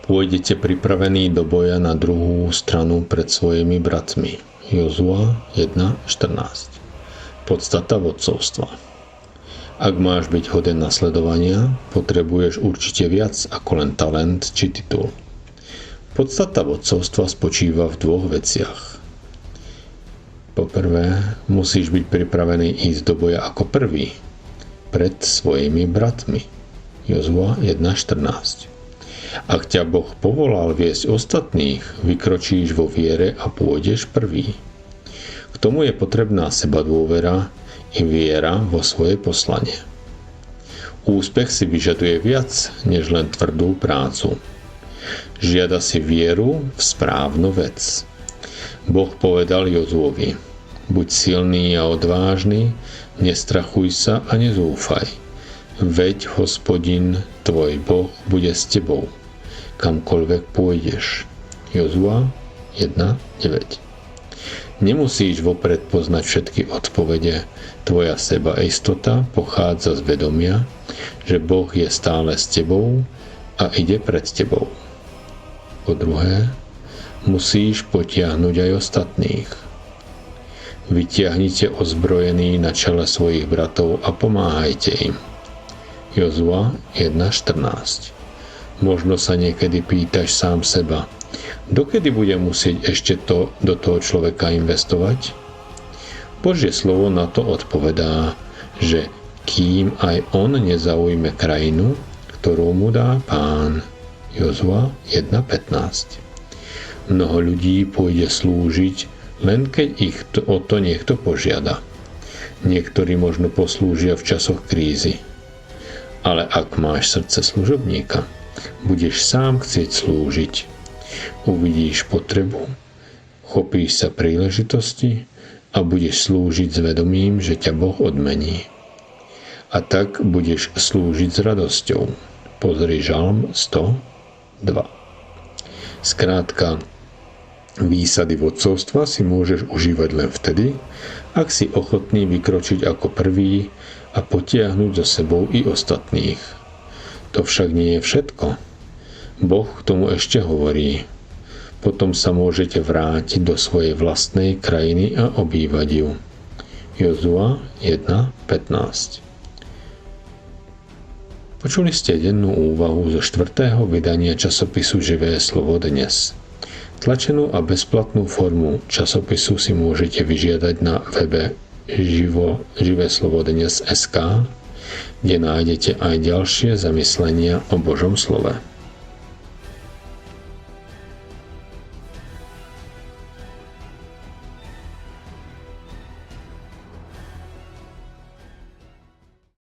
pôjdete pripravení do boja na druhú stranu pred svojimi bratmi. Jozua 1.14. Podstata vodcovstva. Ak máš byť hoden nasledovania, potrebuješ určite viac ako len talent či titul. Podstata vodcovstva spočíva v dvoch veciach. Po prvé, musíš byť pripravený ísť do boja ako prvý pred svojimi bratmi. Jozua 1.14. Ak ťa Boh povolal viesť ostatných, vykročíš vo viere a pôjdeš prvý. K tomu je potrebná sebadôvera i viera vo svoje poslanie. Úspech si vyžaduje viac, než len tvrdú prácu. Žiada si vieru v správnu vec. Boh povedal Jozuovi: buď silný a odvážny, nestrachuj sa a nezúfaj. Veď Hospodin, tvoj Boh, bude s tebou, kamkoľvek pôjdeš. Jozua 1.9. Nemusíš vopred poznať všetky odpovede. Tvoja sebaistota pochádza z vedomia, že Boh je stále s tebou a ide pred tebou. Po druhé, musíš potiahnuť aj ostatných. Vytiahnite ozbrojení na čele svojich bratov a pomáhajte im. Jozua 1.14. Možno sa niekedy pýtaš sám seba, dokedy budem musieť ešte do toho človeka investovať? Božie slovo na to odpovedá, že kým aj on nezaujme krajinu, ktorú mu dá Pán. Jozua 1.15. Mnoho ľudí pôjde slúžiť, len keď ich o to niekto požiada. Niektorí možno poslúžia v časoch krízy. Ale ak máš srdce služobníka, budeš sám chcieť slúžiť. Uvidíš potrebu, chopíš sa príležitosti a budeš slúžiť s vedomím, že ťa Boh odmení. A tak budeš slúžiť s radosťou. Pozri Žalm 102. Skrátka, výsady vodcovstva si môžeš užívať len vtedy, ak si ochotný vykročiť ako prvý a potiahnuť za sebou i ostatných. To však nie je všetko. Boh k tomu ešte hovorí: potom sa môžete vrátiť do svojej vlastnej krajiny a obývať ju. Jozua 1.15. Počuli ste dennú úvahu zo 4. vydania časopisu Živé slovo dnes. Tlačenú a bezplatnú formu časopisu si môžete vyžiadať na webe živeslovodnes.sk, kde nájdete aj ďalšie zamyslenia o Božom slove.